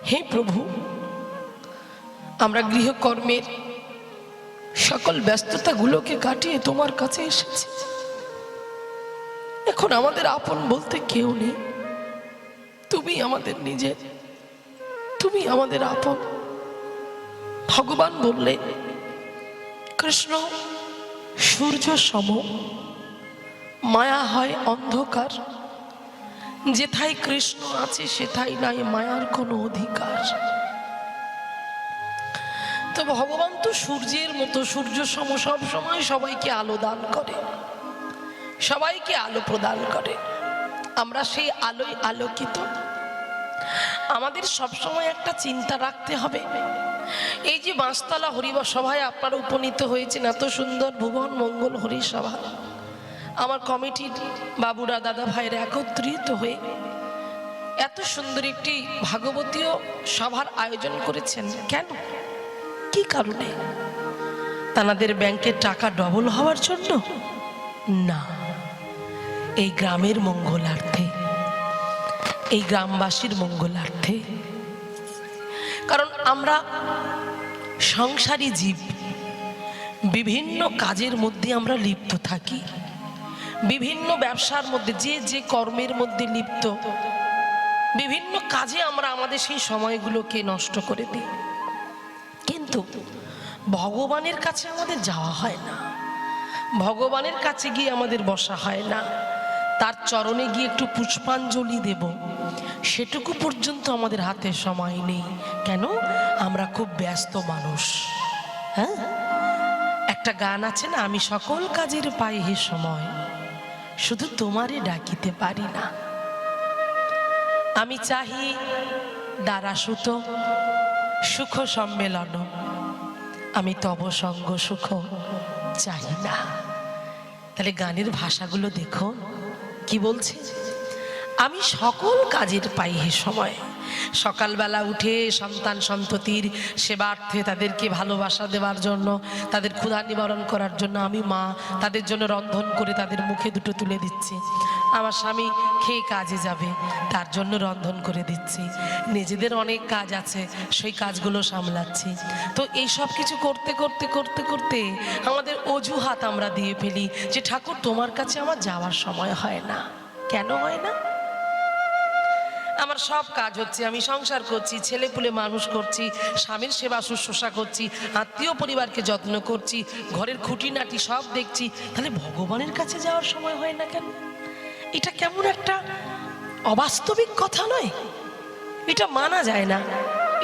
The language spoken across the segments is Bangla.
হে প্রভু, আমরা গৃহকর্মের সকল ব্যস্ততাগুলোকে কাটিয়ে তোমার কাছে এসেছি। এখন আমাদের আপন বলতে কেউ নেই, তুমি আমাদের নিজের, তুমি আমাদের আপন। ভগবান বললে কৃষ্ণ সূর্য সম, মায়া হয় অন্ধকার, যেথায় কৃষ্ণ আছে সেথায় নাই মায়ার কোনো অধিকার। তো ভগবান তো সূর্যের মতো, সূর্য সম, সব সময় সবাইকে আলো দান করে, সবাইকে আলো প্রদান করে। আমরা সেই আলোয় আলোকিত। আমাদের সবসময় একটা চিন্তা রাখতে হবে, এই যে বাঁশতলা হরিসভায় আপনারা উপনীত হয়েছেন, এত সুন্দর ভুবন মঙ্গল হরিসভা, আমার কমিটির বাবুরা, দাদা ভাইরা একত্রিত হয়ে এত সুন্দর একটি ভাগবতীয় সভার আয়োজন করেছেন। কেন, কি কারণে? তাদের ব্যাংকের টাকা ডবল হওয়ার জন্য না, এই গ্রামের মঙ্গলার্থে, এই গ্রামবাসীর মঙ্গলার্থে। কারণ আমরা সংসারী জীব, বিভিন্ন কাজের মধ্যে আমরা লিপ্ত থাকি, বিভিন্ন ব্যবসার মধ্যে, যে যে কর্মের মধ্যে লিপ্ত, বিভিন্ন কাজে আমরা আমাদের সেই সময়গুলোকে নষ্ট করে দিই। কিন্তু ভগবানের কাছে আমাদের যাওয়া হয় না, ভগবানের কাছে গিয়ে আমাদের বসা হয় না, তার চরণে গিয়ে একটু পুষ্পাঞ্জলি দেব, সেটুকু পর্যন্ত আমাদের হাতে সময় নেই। কেন? আমরা খুব ব্যস্ত মানুষ। হ্যাঁ, একটা গান আছে না, আমি সকল কাজের পাই হে সময়, শুধু তোমারে ডাকিতে পারি না। আমি চাহি দ্বারা সুত সুখ সম্মেলন, আমি তব সঙ্গ সুখ চাই না। তাহলে গানের ভাষাগুলো দেখো কি বলছে, আমি সকল কাজের পাই হে সময়। সকালবেলা উঠে সন্তান সন্ততির সেবার্থে, তাদেরকে ভালোবাসা দেওয়ার জন্য, তাদের ক্ষুধা নিবারণ করার জন্য আমি মা, তাদের জন্য রন্ধন করে তাদের মুখে দুটো তুলে দিচ্ছি। আমার স্বামী খেয়ে কাজে যাবে, তার জন্য রন্ধন করে দিচ্ছি। নিজেদের অনেক কাজ আছে, সেই কাজগুলো সামলাচ্ছি। তো এই সব কিছু করতে করতে করতে করতে আমাদের অজুহাত আমরা দিয়ে ফেলি যে ঠাকুর তোমার কাছে আমার যাওয়ার সময় হয় না। কেন হয় না? আমার সব কাজ হচ্ছে, আমি সংসার করছি, ছেলে পুলে মানুষ করছি, স্বামীর সেবা শুশ্রূষা করছি, আত্মীয় পরিবারকে যত্ন করছি, ঘরের খুঁটিনাটি সব দেখছি, তাহলে ভগবানের কাছে যাওয়ার সময় হয় না কেন? এটা কেমন একটা অবাস্তবিক কথা নয়? এটা মানা যায় না,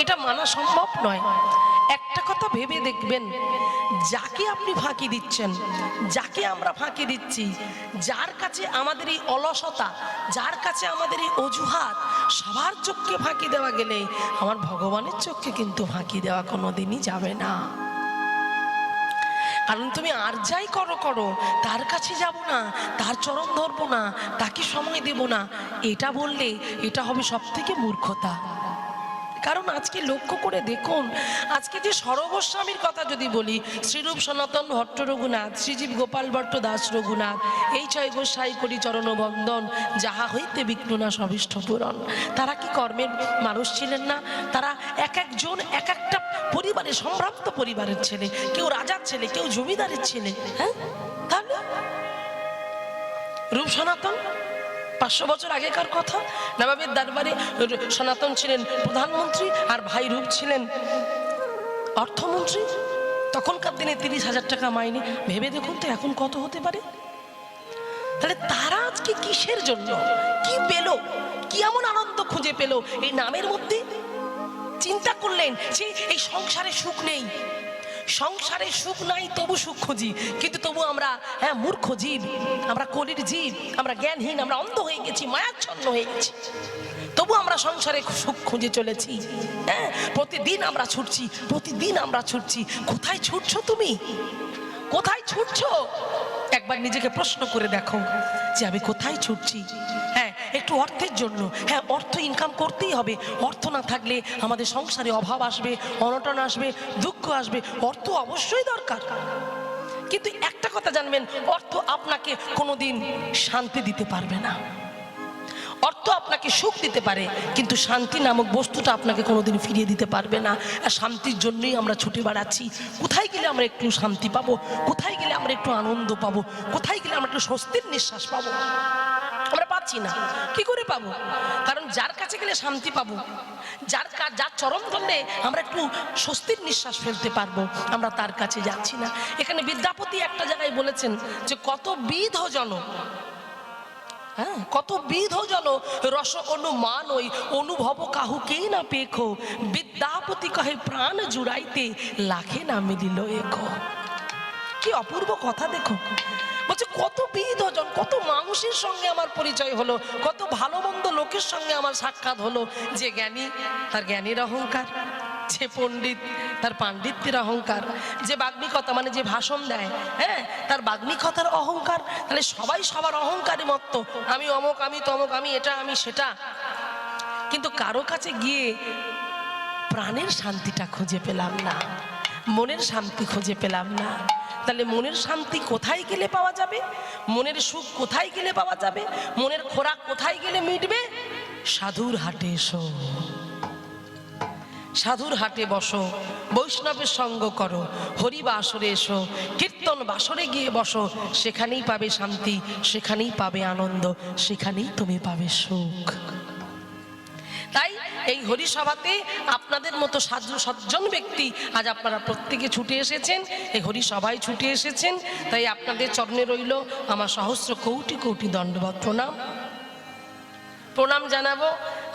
এটা মানা সম্ভব নয়। একটা কথা ভেবে দেখবেন, যাকে আপনি ফাঁকি দিচ্ছেন, যাকে আমরা ফাঁকি দিচ্ছি, যার কাছে আমাদের এই অলসতা, যার কাছে আমাদের এই অজুহাত, সবার চোখকে ফাঁকি দেওয়া গেলে আমার ভগবানের চোখকে কিন্তু ফাঁকি দেওয়া কোনোদিনই যাবে না। কারণ তুমি আর যাই করো করো, তার কাছে যাব না, তার চরণ ধরবো না, তাকে সময় দেব না, এটা বললে এটা হবে সব থেকে মূর্খতা। কারণ আজকে লক্ষ্য করে দেখুন, আজকে যে সরগোস্বামীর কথা যদি বলি, শ্রীরূপ সনাতন ভট্ট রঘুনাথ, শ্রীজীব গোপাল ভট্ট দাস রঘুনাথ, এই ছয় গোসাই করি চরণ বন্দন, যাহা হইতে বিঘ্ন না সবিষ্ট পূরণ। তারা কি কর্মের মানুষ ছিলেন না? তারা এক একজন এক একটা পরিবারের, সম্ভ্রান্ত পরিবারের ছেলে, কেউ রাজার ছেলে, কেউ জমিদারের ছেলে। হ্যাঁ, তাহলে রূপ সনাতন 500 বছর আগেকার কথা। নবাবের দরবারে সনাতন ছিলেন প্রধানমন্ত্রী, আর ভাই রূপ ছিলেন অর্থমন্ত্রী। তখনকার দিনে 30,000 টাকা মাইনে, ভেবে দেখুন তো এখন কত হতে পারে। তাহলে তারা আজকে কিসের জন্য, কি পেল, কি এমন আনন্দ খুঁজে পেল এই নামের মধ্যে? চিন্তা করলেন যে এই সংসারে সুখ নেই, সংসারে সুখ নাই, তবু সুখ খুঁজি। কিন্তু তবু আমরা মূর্খ জীব, আমরা কলির জীব, আমরা জ্ঞানহীন, আমরা অন্ধ হয়ে গেছি, মায়াচ্ছন্ন হয়ে গেছি। তবু আমরা সংসারে সুখ খুঁজে চলেছি। হ্যাঁ, প্রতিদিন আমরা ছুটছি, প্রতিদিন আমরা ছুটছি। কোথায় ছুটছো তুমি? কোথায় ছুটছো? একবার নিজেকে প্রশ্ন করে দেখো যে আমি কোথায় ছুটছি। হ্যাঁ, একটু অর্থের জন্য। হ্যাঁ, অর্থ ইনকাম করতেই হবে। অর্থ না থাকলে আমাদের সংসারে অভাব আসবে, অনটন আসবে, দুঃখ আসবে। অর্থ অবশ্যই দরকার, কিন্তু একটা কথা জানবেন, অর্থ আপনাকে কোনোদিন শান্তি দিতে পারবে না। অর্থ আপনাকে আপনাকে সুখ দিতে পারে, কিন্তু শান্তি নামক বস্তুটা আপনাকে কোনোদিন ফিরিয়ে দিতে পারবে না। আর শান্তির জন্যই আমরা ছুটে বেড়াচ্ছি। কোথায় গেলে আমরা একটু শান্তি পাবো, কোথায় গেলে আমরা একটু আনন্দ পাবো, কোথায় গেলে আমরা একটু স্বস্তির নিঃশ্বাস পাবো? আমরা পাচ্ছি না। কি করে পাবো? কারণ যার কাছে গেলে শান্তি পাবো, যার চরণ ধরলে আমরা একটু স্বস্তির নিঃশ্বাস ফেলতে পারবো, আমরা তার কাছে যাচ্ছি না। এখানে বিদ্যাপতি একটা জায়গায় বলেছেন যে কত বিধ জন, হ্যাঁ, কত বিধ জন রস অনুমান ওই অনুভব কাহুকেই না পেখো, বিদ্যাপতি কহে প্রাণ জুড়াইতে লাখে না মিলিল এখো। কি অপূর্ব কথা দেখো। বলছে কত বিধ জন, কত মানুষের সঙ্গে আমার পরিচয় হলো, কত ভালো মন্দ লোকের সঙ্গে আমার সাক্ষাৎ হলো। যে জ্ঞানী তার জ্ঞানীর অহংকার, যে পণ্ডিত তার পাণ্ডিত্যের অহংকার, যে বাগ্মিকতা মানে যে ভাষণ দেয়, হ্যাঁ, তার বাগ্মিকতার অহংকার। তাহলে সবাই সবার অহংকারে মত্ত, আমি অমুক, আমি তমুক, আমি এটা, আমি সেটা। কিন্তু কারো কাছে গিয়ে প্রাণের শান্তিটা খুঁজে পেলাম না, মনের শান্তি খুঁজে পেলাম না। তাহলে মনের শান্তি কোথায় গেলে পাওয়া যাবে? মনের সুখ কোথায় গেলে পাওয়া যাবে? মনের খোরাক কোথায় গেলে মিটবে? সাধুর হাটে এসো, সাধুর হাটে বসো, বৈষ্ণবের সঙ্গ করো, হরি বাসরে এসো, কীর্তন বাসরে গিয়ে বসো, সেখানেই পাবে শান্তি, সেখানেই পাবে আনন্দ, সেখানেই তুমি পাবে সুখ। তাই এই হরিসভাতে আপনাদের মতো সজ্জন ব্যক্তি আজ আপনারা প্রত্যেকে ছুটে এসেছেন, এই হরিসভায় ছুটে এসেছেন। তাই আপনাদের চরণে রইল আমার সহস্র কোটি কোটি দণ্ডবত প্রণাম। প্রণাম জানাবো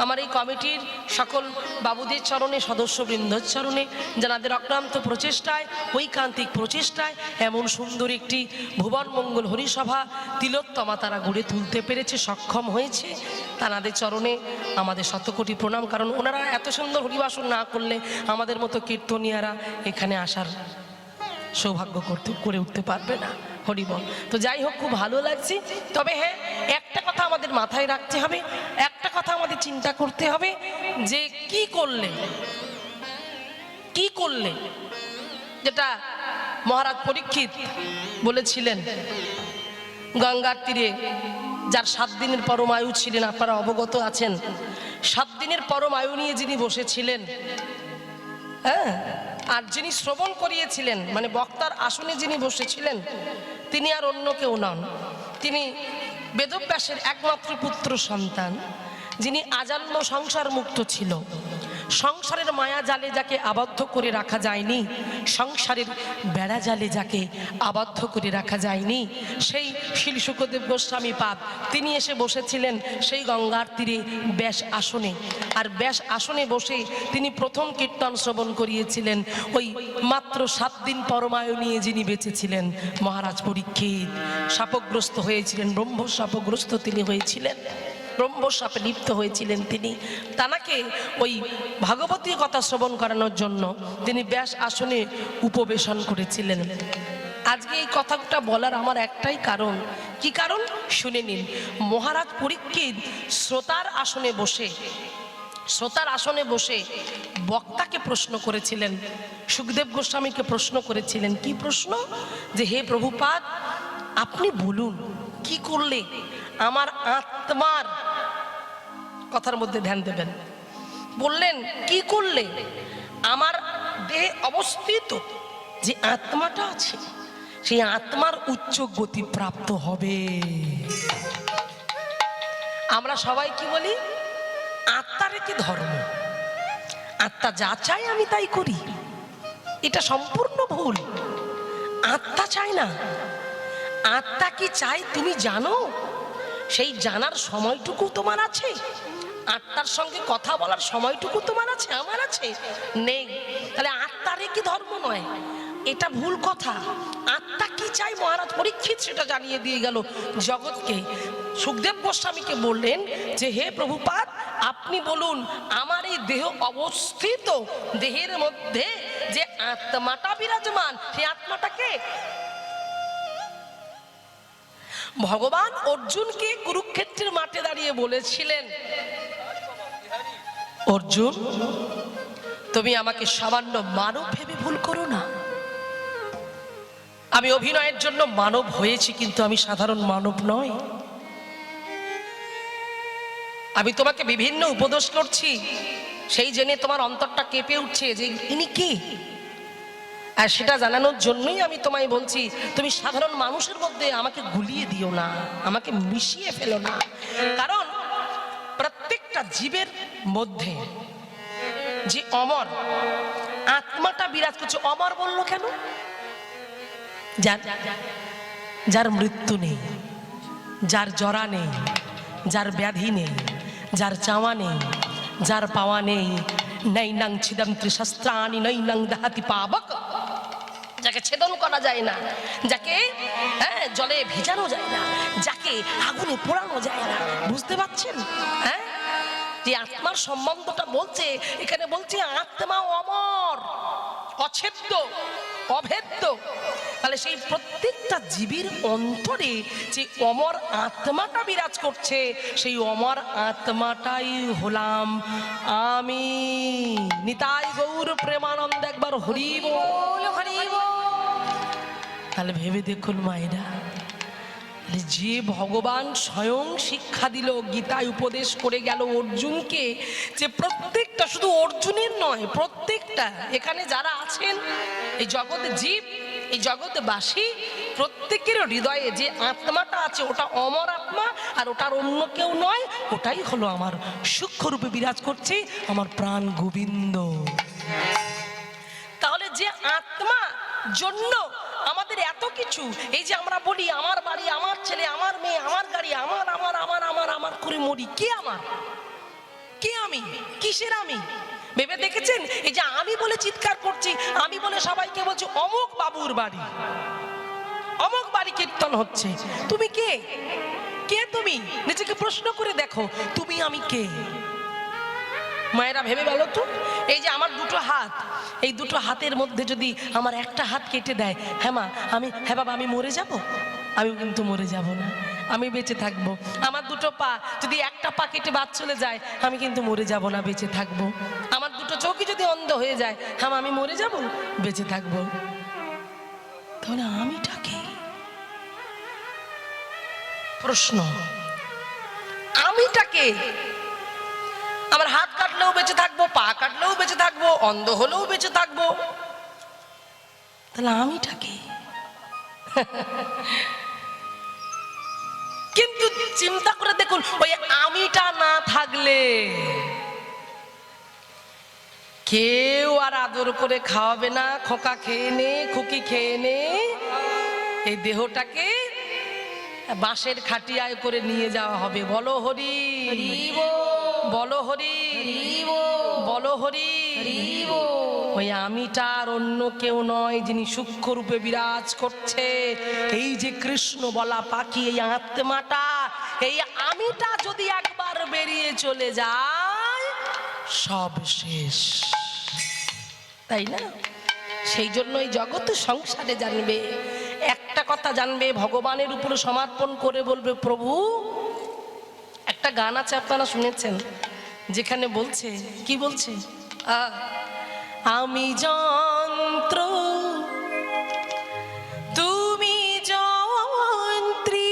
আমার এই কমিটির সকল বাবুদের চরণে, সদস্যবৃন্দর চরণে, যাদের অক্লান্ত প্রচেষ্টায়, ঐকান্তিক প্রচেষ্টায় এমন সুন্দর একটি ভুবন মঙ্গল হরিসভা তিলোত্তমা তারা গড়ে তুলতে পেরেছে, সক্ষম হয়েছে। তাদের চরণে আমাদের শতকোটি প্রণাম। কারণ ওনারা এত সুন্দর হরিবাসন না করলে আমাদের মতো কীর্তনিয়ারা এখানে আসার সৌভাগ্য করে উঠতে পারবে না। হরিবল। তো যাই হোক, খুব ভালো লাগছে। তবে হ্যাঁ, একটা কথা আমাদের মাথায় রাখতে হবে, একটা কথা আমাদের চিন্তা করতে হবে, যে কি করলে যেটা মহারাজ পরীক্ষিত বলেছিলেন, গঙ্গার তীরে যার 7 দিনের পরম আয়ু ছিলেন, আপনারা অবগত আছেন। 7 দিনের পরম আয়ু নিয়ে যিনি বসেছিলেন, হ্যাঁ, আর যিনি শ্রবণ করিয়েছিলেন, মানে বক্তার আসনে যিনি বসেছিলেন, তিনি আর অন্য কেউ নন। তিনি বেদব্যাসের একমাত্র পুত্র সন্তান, যিনি আজন্ম সংসার মুক্ত ছিল। সংসারের মায়া জালে যাকে আবদ্ধ করে রাখা যায়নি, সংসারের বেড়া জালে যাকে আবদ্ধ করে রাখা যায়নি, সেই শ্রী শুকদেব গোস্বামী পাদ তিনি এসে বসেছিলেন সেই গঙ্গার তীরে ব্যাস আসনে। আর ব্যাস আসনে বসে তিনি প্রথম কীর্তন শ্রবণ করিয়েছিলেন ওই মাত্র 7 দিন পরমায়ু নিয়ে যিনি বেঁচেছিলেন, মহারাজ পরীক্ষিত। শাপগ্রস্ত হয়েছিলেন, ব্রহ্মশাপগ্রস্ত তিনি হয়েছিলেন, ব্রহ্মশাপে লিপ্ত হয়েছিলেন তিনি। তানাকে ওই ভাগবতী কথা শ্রবণ করানোর জন্য তিনি ব্যাস আসনে উপবেশন করেছিলেন। আজকে এই কথাটা বলার আমার একটাই কারণ। কি কারণ? শুনে নিন। মহারাজ পরীক্ষিত শ্রোতার আসনে বসে বক্তাকে প্রশ্ন করেছিলেন, সুখদেব গোস্বামীকে প্রশ্ন করেছিলেন। কি প্রশ্ন? যে হে প্রভুপাদ, আপনি বলুন কি করলে আমার আত্মার, কথার মধ্যে ধ্যান দেবেন, বললেন কি করলে আমার দেহে অবস্থিত যে আত্মাটা আছে, সেই আত্মার উচ্চ গতি প্রাপ্ত হবে। আমরা সবাই কি বলি? আত্মার কি ধর্ম, আত্মা যা চায় আমি তাই করি। এটা সম্পূর্ণ ভুল। আত্মা চায় না। আত্মা কি চাই তুমি জানো? সেই জানার সময়টুকু তোমার আছে? আত্মার সঙ্গে কথা বলার সময়টুকু তোমার আছে? আমার আছে? নেই। তাহলে আত্মারে কি ধর্ম নয়, এটা ভুল কথা। আত্মা কি চাই মহারাজ পরীক্ষিত সেটা জানিয়ে দিয়ে গেল জগৎকে। সুখদেব গোস্বামীকে বললেন যে হে প্রভুপাদ, আপনি বলুন আমার এই দেহ অবস্থিত, দেহের মধ্যে যে আত্মাটা বিরাজমান, সেই আত্মাটাকে। ভগবান অর্জুনকে কুরুক্ষেত্রের মাঠে দাঁড়িয়ে বলেছিলেন, অর্জুন তুমি আমাকে সামান্য মানব ভেবে ভুল করো না। আমি অভিনয়ের জন্য মানব হয়েছি, কিন্তু আমি সাধারণ মানব নয়। আমি তোমাকে বিভিন্ন উপদেশ করছি, সেই জেনে তোমার অন্তরটা কেঁপে উঠছে যে ইনি কে, আর সেটা জানানোর জন্যই আমি তোমায় বলছি, তুমি সাধারণ মানুষের মধ্যে আমাকে গুলিয়ে দিও না, আমাকে মিশিয়ে ফেলো না। কারণ প্রত্যেকটা জীবের মধ্যে যে অমর আত্মাটা বিরাজ করছে। অমর বললো কেন? যার মৃত্যু নেই, যার জরা নেই, যার ব্যাধি নেই, যার চাওয়া নেই, যার পাওয়া নেই, নৈনাং ছিদন্ত্রী শস্ত্রাণি নৈনাং দাহাতি পাবক, যাকে ছেদন করা যায় না, যাকে জলে ভেজানো যায় না, যাকে আগুনে পোড়ানো যায় না। বুঝতে পারছেন? যে আত্মার সম্বন্ধটা বলছে এখানে, বলছে আত্মা অমর, অছেদ্য, অভেদ্য। তাহলে সেই প্রত্যেকটা জীবের অন্তরে যে অমর আত্মাটা বিরাজ করছে, সেই অমর আত্মাটাই হলাম আমি। নিতাই গৌর প্রেমানন্দ, একবার হরি বল, হরি বল। তাহলে ভেবে দেখুন মায়েরা, যে ভগবান স্বয়ং শিক্ষা দিল, গীতায় উপদেশ করে গেল অর্জুনকে, যে প্রত্যেকটা, শুধু অর্জুনের নয়, প্রত্যেকটা এখানে যারা আছেন, এই জগৎ জীব, এই জগৎবাসী, প্রত্যেকের হৃদয়ে যে আত্মাটা আছে ওটা অমর আত্মা, আর ওটার অন্য কেউ নয়, ওটাই হলো আমার সূক্ষ্মরূপে বিরাজ করছে আমার প্রাণ গোবিন্দ। তাহলে যে আত্মা জন্য আমাদের এত কিছু, এই যে আমরা বলি আমার বাড়ি, আমার ছেলে, আমার মেয়ে, আমার গাড়ি, আমার আমার আমার আমার আমার করে মরি, কে আমার, কে আমি, কিসের আমি? ভেবে দেখেছেন? এই যে আমি বলে চিৎকার করছি, আমি বলে সবাইকে বলছি অমুক বাবুর বাড়ি, অমুক বাড়ি কীর্তন হচ্ছে, তুমি কে? কে তুমি? নিজেকে প্রশ্ন করে দেখো, তুমি আমি কে? মায়েরা ভেবে বলো তো, এই যে আমার দুটো হাত, এই দুটো হাতের মধ্যে যদি আমার একটা হাত কেটে দেয়, হ্যাঁ মা আমি, হ্যাঁ বাবা আমি মরে যাব? আমি কিন্তু মরে যাব না, আমি বেঁচে থাকবো। আমার দুটো পা, যদি একটা পা কেটে বাদ চলে যায়, আমি কিন্তু মরে যাব না, বেঁচে থাকবো। আমার দুটো চোখই যদি অন্ধ হয়ে যায়, হ্যাঁ আমি মরে যাব, বেঁচে থাকবো। তাহলে আমিটা কে? প্রশ্ন, আমিটা কে? আমার হাত কাটলেও বেঁচে থাকবো, পা কাটলেও বেঁচে থাকবো, অন্ধ হলেও বেঁচে থাকবো, তাহলে আমিটা কি? কিন্তু চিন্তা করে দেখুন, ওই আমিটা না থাকলে কেউ আর আদর করে খাওয়াবে না, খোকা খেয়ে নে, খুকি খেয়ে নে, এই দেহটাকে বাঁশের খাটিয়ায় করে নিয়ে যাওয়া হবে। বলো হরি, বলো হরি, বলো হরি। ওই আমিটা আর অন্য কেউ নয়, যিনি সূক্ষ্ম রূপে বিরাজ করছে, এই যে কৃষ্ণ বলা পাখি, এই আত্মাটা, এই আমিটা যদি একবার বেরিয়ে চলে যায়, সব শেষ, তাই না? সেই জন্য এই জগৎ সংসারে জানবে, একটা কথা জানবে, ভগবানের উপরে সমর্পণ করে বলবে প্রভু। একটা গান আছে, আপনারা শুনেছেন, যেখানে বলছে, কি বলছে? আমি যন্ত্র তুমি যন্ত্রী,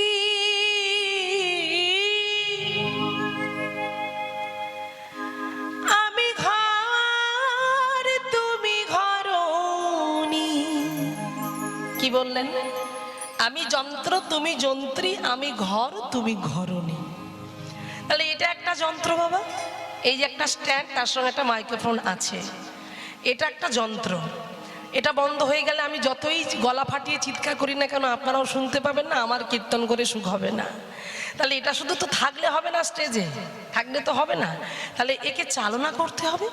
আমি ঘর তুমি ঘরণী। কি বললেন? আমি যন্ত্র তুমি যন্ত্রী, আমি ঘর তুমি ঘরণী। তাহলে এটা একটা যন্ত্র বাবা, এই যে একটা স্ট্যান্ড, তার সঙ্গে একটা মাইক্রোফোন আছে, এটা একটা যন্ত্র। এটা বন্ধ হয়ে গেলে আমি যতই গলা ফাটিয়ে চিৎকার করি না কেন, আপনারাও শুনতে পাবেন না, আমার কীর্তন করে সুখ হবে না। তাহলে এটা শুধু তো থাকলে হবে না, স্টেজে থাকলে তো হবে না, তাহলে একে চালনা করতে হবে।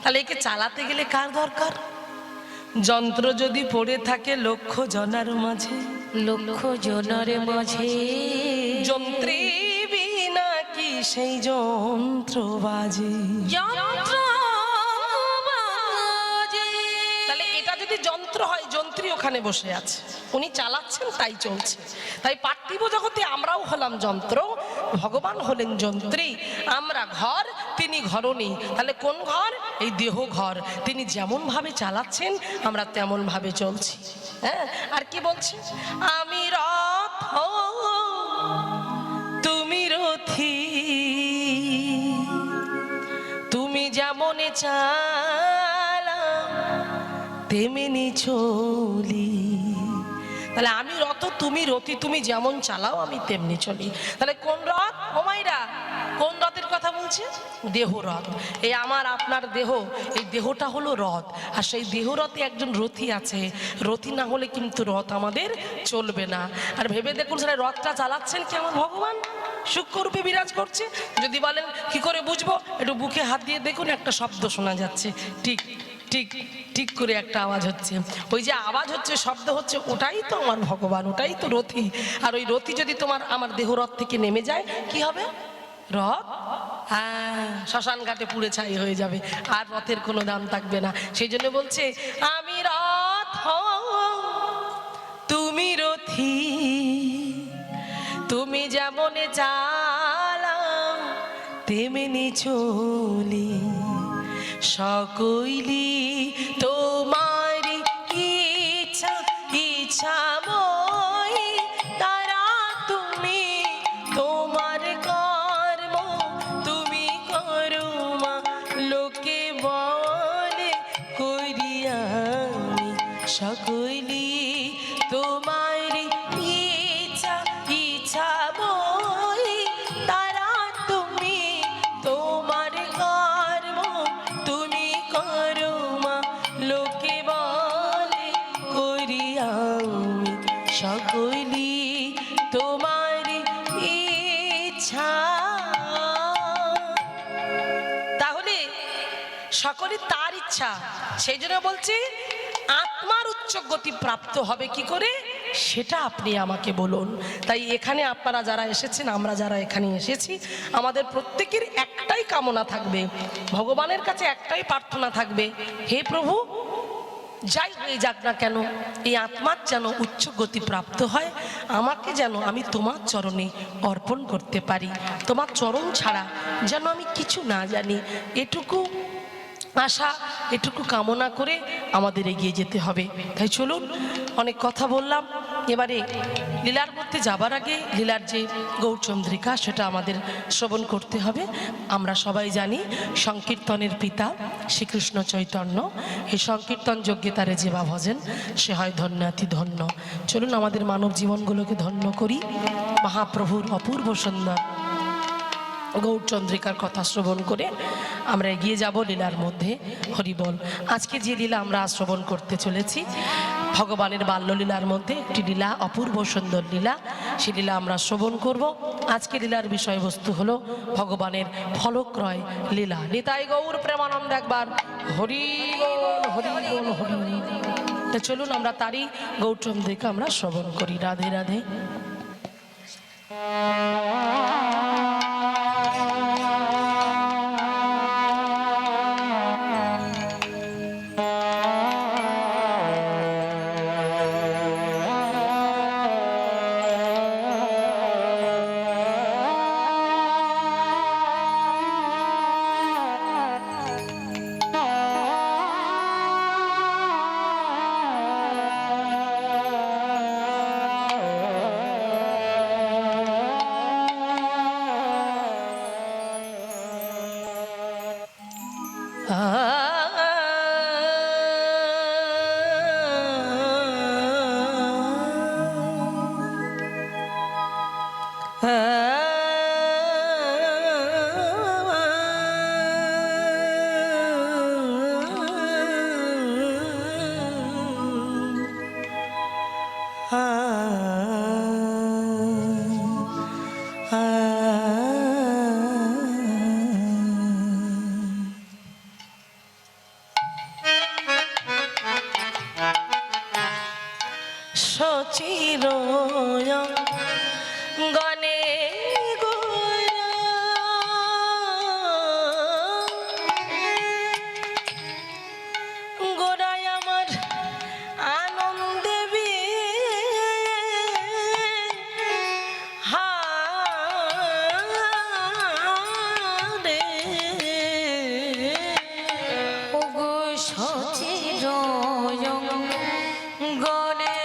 তাহলে একে চালাতে গেলে কার দরকার? যন্ত্র যদি পড়ে থাকে লক্ষ জনার মাঝে, লক্ষ জনের মাঝে, যন্ত্রী বিনা কি সেই যন্ত্র বাজে, যন্ত্র বাজে। তাহলে এটা যদি যন্ত্র হয়, যন্ত্রী ওখানে বসে আছে, উনি চালাচ্ছেন, তাই চলছে। তাই পার্থিব জগতে আমরাও হলাম যন্ত্র, ভগবান হলেন যন্ত্রী, আমরা ঘর, তিনি ঘরণী। তাহলে কোন ঘর? এই দেহ ঘর। তিনি যেমন ভাবে চালাচ্ছেন, আমরা তেমন ভাবে চলছি। হ্যাঁ, আর কি বলছে? আমি রথ তুমি রথী, চালাও তেমনি চলি। তাহলে আমি রথ তুমি রথি, তুমি যেমন চালাও আমি তেমনি চলি। তাহলে কোন রথ? ও মাইরা, কোন রথের কথা বলছে? দেহ রথ। এই আমার আপনার দেহ, এই দেহটা হলো রথ। আর সেই দেহ রথে একজন রথী আছে। রথী না হলে কিন্তু রথ আমাদের চলবে না। আর ভেবে দেখুন, সেটা রথটা চালাচ্ছেন কি আমার ভগবান? সূক্ষ্মরূপে বিরাজ করছে। যদি বলেন কি করে বুঝবো, একটু বুকে হাত দিয়ে দেখুন, একটা শব্দ শোনা যাচ্ছে, ঠিক ঠিক ঠিক করে একটা আওয়াজ হচ্ছে। ওই যে আওয়াজ হচ্ছে, শব্দ হচ্ছে, ওটাই তো আমার ভগবান, ওটাই তো রথী। আর ওই রথী যদি তোমার আমার দেহ রথ থেকে নেমে যায়, কি হবে? রথ শ্মশান ঘাটে পুড়ে ছাই হয়ে যাবে, আর রথের কোনো দাম থাকবে না। সেই জন্য বলছে আমি রথ তুমি রথী, তুমি যেমন চালাও তেমনি চলি, সকলি তোমার ইচ্ছা ইচ্ছাময়, তারা তুমি তোমার কর্ম তুমি করো মা, লোকে বলে করিয়া আমি, সকলি তোমার ইচ্ছা ইচ্ছাময়, তারা তুমি তোমার কর্ম তুমি করো মা, লোকে বলে করিয়া আমি, সকলি তোমার ইচ্ছা। তাহলে সকলে তার ইচ্ছা। সেই জন্য বলছি আত্মার উচ্চ গতি প্রাপ্ত হবে কি করে, সেটা আপনি আমাকে বলুন। তাই এখানে আপনারা যারা এসেছেন, আমরা যারা এখানে এসেছি, আমাদের প্রত্যেকের একটাই কামনা থাকবে, ভগবানের কাছে একটাই প্রার্থনা থাকবে, হে প্রভু, যাই হয়ে যাক না কেন, এই আত্মার যেন উচ্চ গতি প্রাপ্ত হয়, আমাকে যেন আমি তোমার চরণে অর্পণ করতে পারি, তোমার চরণ ছাড়া যেন আমি কিছু না জানি, এটুকু আশা, এটুকু কামনা করে আমাদের এগিয়ে যেতে হবে। তাই চলুন, অনেক কথা বললাম, এবারে লীলার মধ্যে যাবার আগে লীলার যে গৌরচন্দ্রিকা সেটা আমাদের শ্রবণ করতে হবে। আমরা সবাই জানি সংকীর্তনের পিতা শ্রীকৃষ্ণ চৈতন্য, এই সংকীর্তন যজ্ঞে তারে যেবা ভজেন সে হয় ধন্যাতি ধন্য। চলুন আমাদের মানব জীবনগুলোকে ধন্য করি, মহাপ্রভুর অপূর্ব সুন্দর গৌরচন্দ্রিকার কথা শ্রবণ করে আমরা এগিয়ে যাব লীলার মধ্যে। হরিবল। আজকে যে লীলা আমরা শ্রবণ করতে চলেছি, ভগবানের বাল্যলীলার মধ্যে একটি লীলা, অপূর্ব সুন্দর লীলা, সে লীলা আমরা শ্রবণ করব। আজকে লীলার বিষয়বস্তু হলো ভগবানের ফলক্রয় লীলা। নিতাই গৌর প্রেমানন্দ একবার হরি বল, হরি বল, হরি বল। তা চলুন আমরা তারই গৌরচন্দ্রিকা আমরা শ্রবণ করি। রাধে রাধে। সচির গনে গোড়ায় আমার আনন্দে হারে ওগো সচির গনে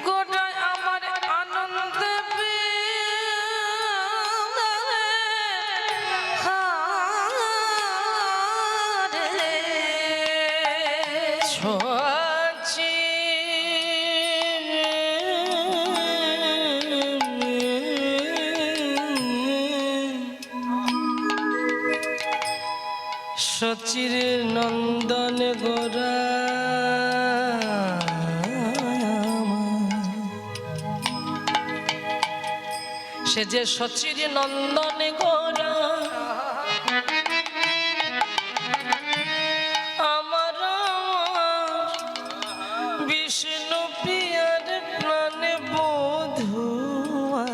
গোটা সচির নন্দন গোরা সে যে সচির নন্দন গোরা আমার বিষ্ণু প্রিয়ার প্রাণে বধুয়া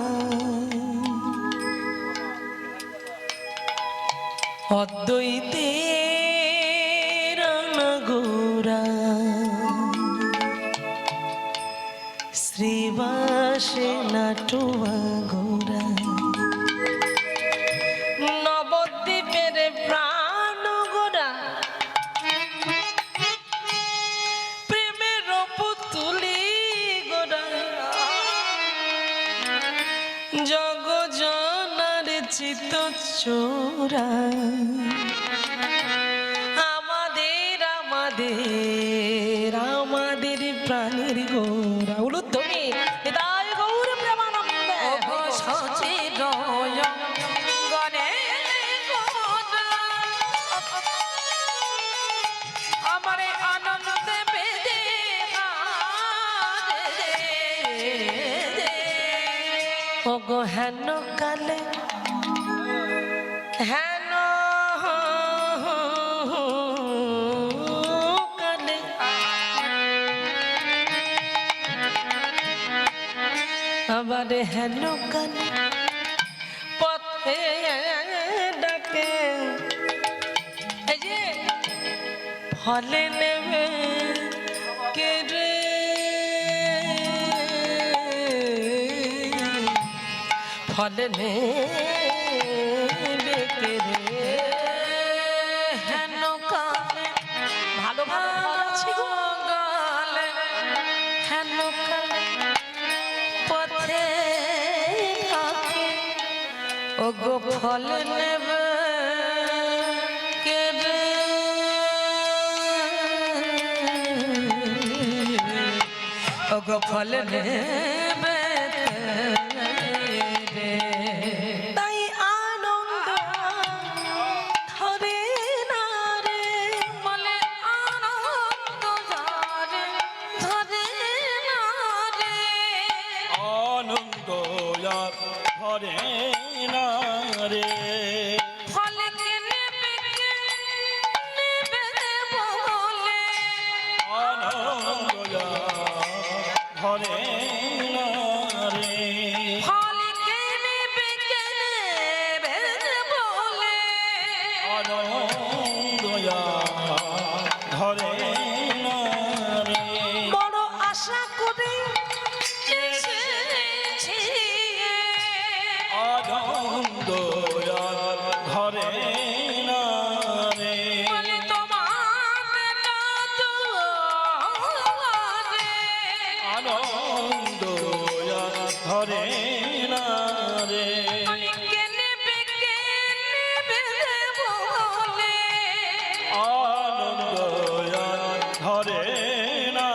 অদ্বৈতের গোরা শ্রীবাসে নাটুয়া গোরা নবদ্বীপের প্রাণ গোরা প্রেমের পুতুলি গোরা জগ জনার চিত চোরা আমাদের আমাদের আমাদের প্রাণের গোরা উলুধ্বনি হৃদয় গৌর প্রেমানন্দ সচির গণে আমার আনন্দ বেদে ওগো হেন কালে হেন কালে আবার হেন কালে পথে ডাকে এই যে ফলে নেবে কে রে ফলে নেবে কে রে হেন কালে ভালো ভালো ফল আছে গো গালে হেন কালে পথে আঁকে ও গো ফল নেবে কে রে ও গো ফল নেবে রে তাই আনন্দ ধরে না রে বলে আনন্দ ধরে ধরে না রে আনন্দ আর ধরে না রে ফলে কে নেবে বলে আনন্দ আর ধরে না রে ফলে কে নেবে বলে আনন্দ আর ধরে না রে বড় আশা করে এসেছি আনন্দ আর ধরে না রে বলে তোমার কাছে আনন্দ আর ধরে না রে কে নেবে বলে আনন্দ আর ধরে না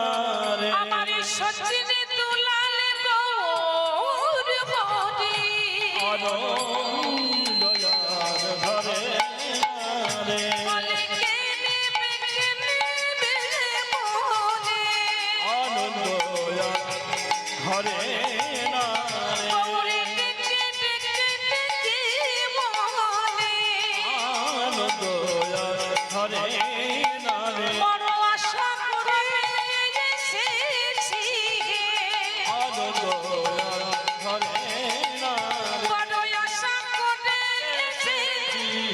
রে আমার সচিন দুলাল গৌর হরি আনন্দ আর ধরে না রে বলে কে নেবে বলে আনন্দ আর ধরে না রে গৌরে ডেকে ডেকে ডেকে বলে আনন্দ আর ধরে না রে বড় আশা করে এসেছি আনন্দ আর ধরে না রে বড় আশা করে এসেছি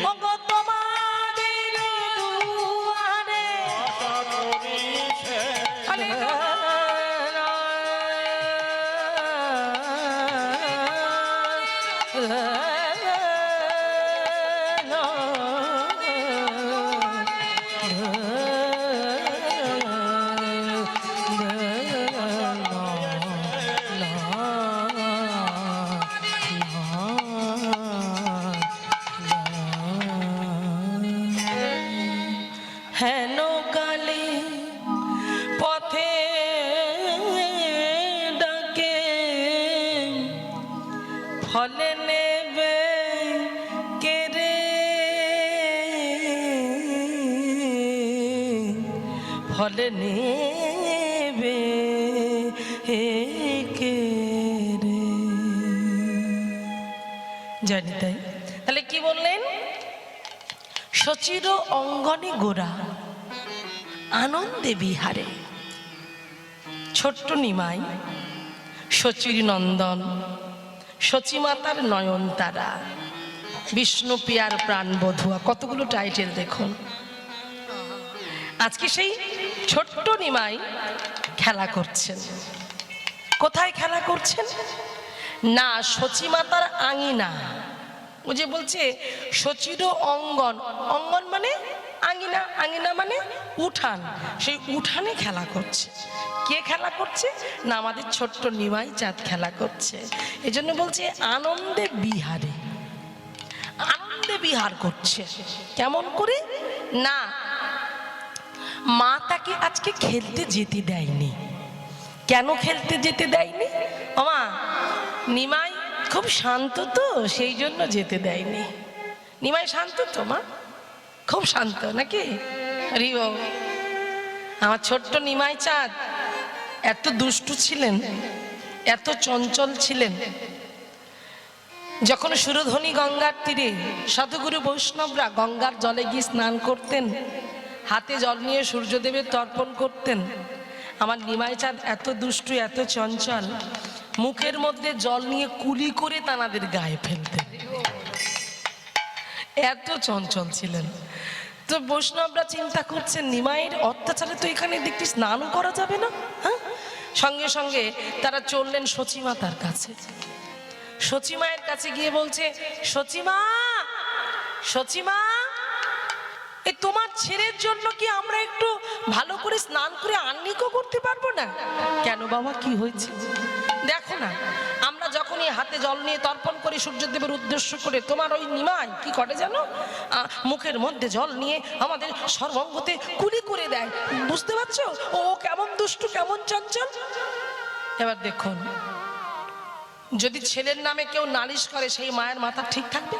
ওগো তোমাদের দুয়ারে আশা করি সে খালি হেন কালে পথে ডাকে ফলে নেবে বলে নেবে কে রে। জানি তাই। তাহলে কি বললেন? সচির অঙ্গনে গোরা আনন্দে বিহারে। ছোট্ট নিমাই, সচির নন্দন, সচিমাতার নয়নতারা, বিষ্ণুপ্রিয়ার প্রাণ বধুয়া, কতগুলো টাইটেল দেখুন। আজকে সেই ছোট্ট নিমাই খেলা করছেন। কোথায় খেলা করছেন? না সচিমাতার আঙিনা। ও যে বলছে সচির অঙ্গন, অঙ্গন মানে আঙিনা, আঙিনা মানে উঠান, সেই উঠানে খেলা করছে। কে খেলা করছে? না আমাদের ছোট্ট নিমাই চাঁদ খেলা করছে। এজন্য বলছে আনন্দে বিহারে, আনন্দে বিহার করছে। কেমন করে? না মা তাকে আজকে খেলতে যেতে দেয়নি। কেন খেলতে যেতে দেয়নি? মামা নিমাই খুব শান্ত তো, সেই জন্য যেতে দেয়নি। নিমাই শান্ত তো মা, খুব শান্ত নাকি? রিও আমার ছোট্ট নিমাই চাঁদ এত দুষ্টু ছিলেন, এত চঞ্চল ছিলেন। যখন সুরধনী গঙ্গার তীরে সাধুগুরু বৈষ্ণবরা গঙ্গার জলে গিয়ে স্নান করতেন, হাতে জল নিয়ে সূর্যদেবের তর্পণ করতেন, আমার নিমাই চাঁদ এত দুষ্টু, এত চঞ্চল, মুখের মধ্যে জল নিয়ে কুলি করে তানাদের গায়ে ফেলতেন। এত চঞ্চল ছিলেন। তো বৈষ্ণবরা চিন্তা করছেন নিমাইয়ের অত্যাচারে তো এখানে দেখতে স্নানও করা যাবে না। হ্যাঁ, সঙ্গে সঙ্গে তারা চললেন সচিমাতার কাছে। সচিমায়ের কাছে গিয়ে বলছে, সচিমা, সচিমা, এই তোমার ছেলের জন্য কি আমরা একটু ভালো করে স্নান করে আহ্নিকও করতে পারবো না? কেন বাবা, কি হয়েছে? দেখো না, আমরা যখনই হাতে জল নিয়ে তর্পণ করি সূর্যদেবের উদ্দেশ্য করে, তোমার ওই নিমাই কি করে জানো? মুখের মধ্যে জল নিয়ে আমাদের সর্বাঙ্গতে কুলি করে দেয়। বুঝতে পারছো ও কেমন দুষ্টু, কেমন চঞ্চল? এবার দেখুন, যদি ছেলের নামে কেউ নালিশ করে সেই মায়ের মাথা ঠিক থাকবে?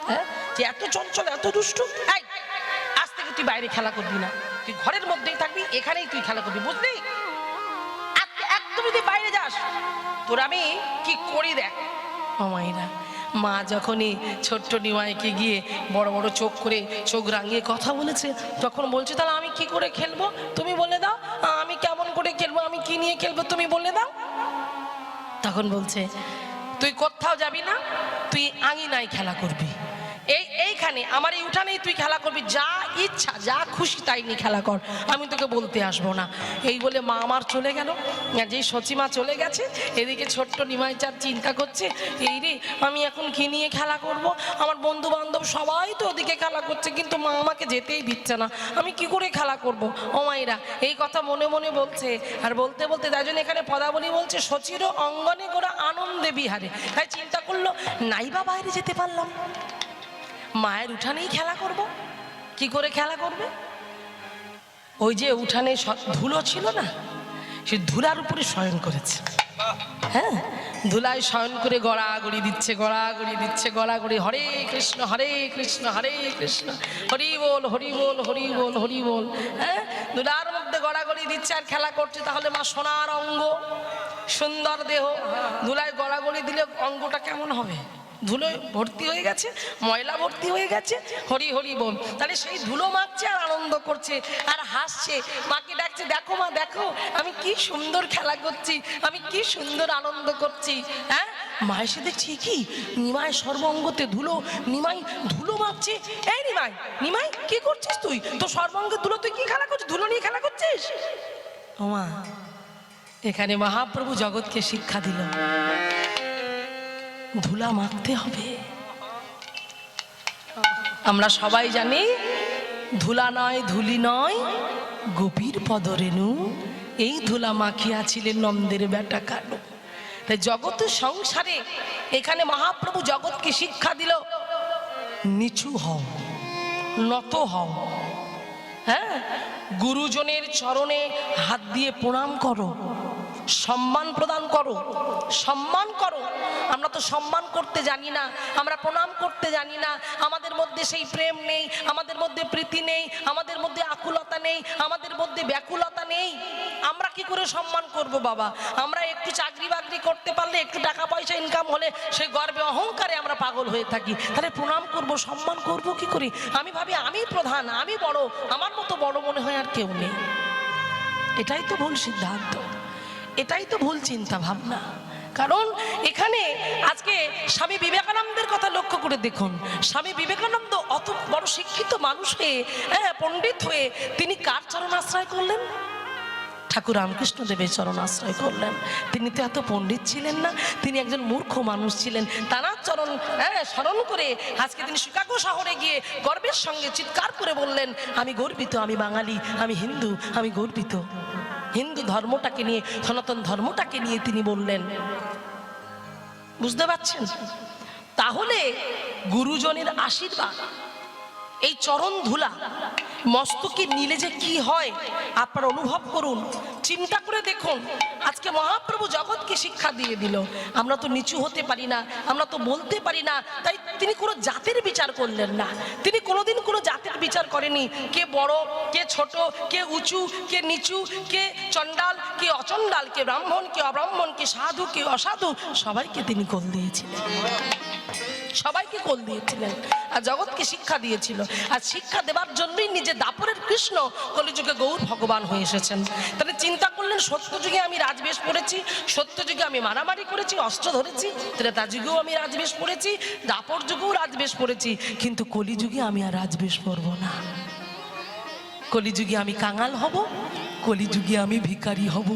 হ্যাঁ, যে এত চঞ্চল, এত দুষ্টু, এই আজ থেকে তুই বাইরে খেলা করবি না, তুই ঘরের মধ্যেই থাকবি, এখানেই তুই খেলা করবি, বুঝলি? একদম যদি বাইরে যাস তোর আমি কি করি দেখ। মায়েরা, মা যখনই ছোট্ট নিমাইকে গিয়ে বড় বড় চোখ করে, চোখ রাঙিয়ে কথা বলেছে, তখন বলছে তাহলে আমি কি করে খেলবো তুমি বলে দাও, আমি কেমন করে খেলবো, আমি কি নিয়ে খেলবো তুমি বলে দাও। তখন বলছে তুই কোথাও যাবি না, তুই আঙিনায় খেলা করবি, এইখানে আমার এই উঠানেই তুই খেলা করবি, যা ইচ্ছা যা খুশি তাই নিয়ে খেলা কর, আমি তোকে বলতে আসবো না। এই বলে মা আমার চলে গেল। যেই সচিমা চলে গেছে, এদিকে ছোট্ট নিমাই চাঁদ চিন্তা করছে, এই রে আমি এখন কি নিয়ে খেলা করব, আমার বন্ধু বান্ধব সবাই তো ওদিকে খেলা করছে, কিন্তু মা আমাকে যেতেই দিচ্ছে না, আমি কি করে খেলা করব। ও মায়েরা, এই কথা মনে মনে বলছে, আর বলতে বলতে তাই জন্য এখানে পদাবলী বলছে সচির অঙ্গনে গোরা আনন্দে বিহারে। তাই চিন্তা করলো নাইবা বাইরে যেতে পারলাম, মায়ের উঠানেই খেলা করব। কি করে খেলা করবে? ওই যে উঠানে ধুলো ছিল না, সেই ধুলার উপরে শয়ন করেছে। হ্যাঁ, ধুলায় শয়ন করে গড়াগড়ি দিচ্ছে, গড়াগড়ি দিচ্ছে, গড়াগড়ি, হরে কৃষ্ণ হরে কৃষ্ণ হরে কৃষ্ণ, হরি বল হরি বল হরি বল হরি বল। হ্যাঁ, ধুলার মধ্যে গড়াগড়ি দিচ্ছে আর খেলা করছে। তাহলে মা সোনার অঙ্গ, সুন্দর দেহ, ধুলায় গড়াগড়ি দিলে অঙ্গটা কেমন হবে? ধুলো ভর্তি হয়ে গেছে, ময়লা ভর্তি হয়ে গেছে, হরি হরি বল। তাহলে সেই ধুলো মাখছে আর আনন্দ করছে আর হাসছে, মাকে ডাকছে, দেখো মা দেখো আমি কি সুন্দর খেলা করছি, আমি কি সুন্দর আনন্দ করছি। হ্যাঁ, মা এসে দেখছি কি নিমাই সর্বাঙ্গতে ধুলো, নিমাই ধুলো মাখছে। এই নিমাই, নিমাই কি করছিস তুই? তো সর্বাঙ্গে ধুলো, তুই কি খেলা করছিস? ধুলো নিয়ে খেলা করছিস? ও মা, এখানে মহাপ্রভু জগৎকে শিক্ষা দিল ধুলা মাখতে হবে। আমরা সবাই জানি ধুলা নয় ধুলি নয় গোপীর পদরেণু, এই ধুলা মাখিয়াছিলেন নন্দের বেটা কানু। তাই জগৎ সংসারে এখানে মহাপ্রভু জগৎকে শিক্ষা দিল নিচু হও, নত হও। হ্যাঁ, গুরুজনের চরণে হাত দিয়ে প্রণাম করো, সম্মান প্রদান করো, সম্মান করো। আমরা তো সম্মান করতে জানি না, আমরা প্রণাম করতে জানি না, আমাদের মধ্যে সেই প্রেম নেই, আমাদের মধ্যে প্রীতি নেই, আমাদের মধ্যে আকুলতা নেই, আমাদের মধ্যে ব্যাকুলতা নেই। আমরা কি করে সম্মান করব বাবা? আমরা একটু চাকরি বাকরি করতে পারলে, একটু টাকা পয়সা ইনকাম হলে সেই গর্বে অহংকারে আমরা পাগল হয়ে থাকি। তাহলে প্রণাম করব, সম্মান করব কি করে? আমি ভাবি আমি প্রধান, আমি বড়, আমার মতো বড় মনে হয় আর কেউ নেই। এটাই তো ভুল সিদ্ধান্ত, এটাই তো ভুল চিন্তা ভাবনা। কারণ এখানে আজকে স্বামী বিবেকানন্দের কথা লক্ষ্য করে দেখুন, স্বামী বিবেকানন্দ অত বড় শিক্ষিত মানুষ হয়ে, পণ্ডিত হয়ে, তিনি কার চরণ আশ্রয় করলেন? ঠাকুর রামকৃষ্ণদেবের চরণ আশ্রয় করলেন। তিনি তো এত পণ্ডিত ছিলেন না, তিনি একজন মূর্খ মানুষ ছিলেন। তাঁর চরণ স্মরণ করে আজকে তিনি শিকাগো শহরে গিয়ে গর্বের সঙ্গে চিৎকার করে বললেন, আমি গর্বিত, আমি বাঙালি, আমি হিন্দু, আমি গর্বিত। হিন্দু ধর্মটাকে নিয়ে, সনাতন ধর্মটাকে নিয়ে তিনি বললেন। বুঝতে পারছেন? তাহলে গুরুজনের আশীর্বাদ, এই চরণ ধুলা মস্তকে নিলে যে কি হয় আপনারা অনুভব করুন, চিন্তা করে দেখুন। আজকে মহাপ্রভু জগৎকে শিক্ষা দিয়ে দিল। আমরা তো নিচু হতে পারি না, আমরা তো বলতে পারি না, তাই তিনি কোনো জাতের বিচার করলেন না। তিনি কোনোদিন কোনো জাতের বিচার করেনি, কে বড়, কে ছোট, কে উঁচু, কে নিচু, কে চণ্ডাল, কে অচণ্ডাল, কে ব্রাহ্মণ, কে অব্রাহ্মণ, কে সাধু, কে অসাধু, সবাইকে তিনি কোল দিয়েছিলেন, সবাইকে কোল দিয়েছিলেন আর জগৎকে শিক্ষা দিয়েছিল। আর শিক্ষা দেবার জন্যই নিজে দাপরের কৃষ্ণ কলিযুগে গৌর ভগবান হয়ে এসেছেন। তাহলে চিন্তা করলেন, সত্যযুগে আমি রাজবেশ পড়েছি, সত্যযুগে আমি মারামারি করেছি, অস্ত্র ধরেছি, ত্রেতা যুগেও আমি রাজবেশ পড়েছি, দাপর যুগেও রাজবেশ পড়েছি, কিন্তু কলিযুগে আমি আর রাজবেশ পরব না। কলিযুগে আমি কাঙাল হব, কলিযুগে আমি ভিখারি হব।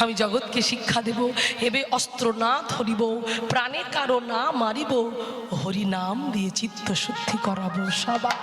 আমি জগৎকে শিক্ষা দেব, এবে অস্ত্র না ধরিব, প্রাণে কারো না মারিব, হরি নাম দিয়ে চিত্ত শুদ্ধি করাবো সবার।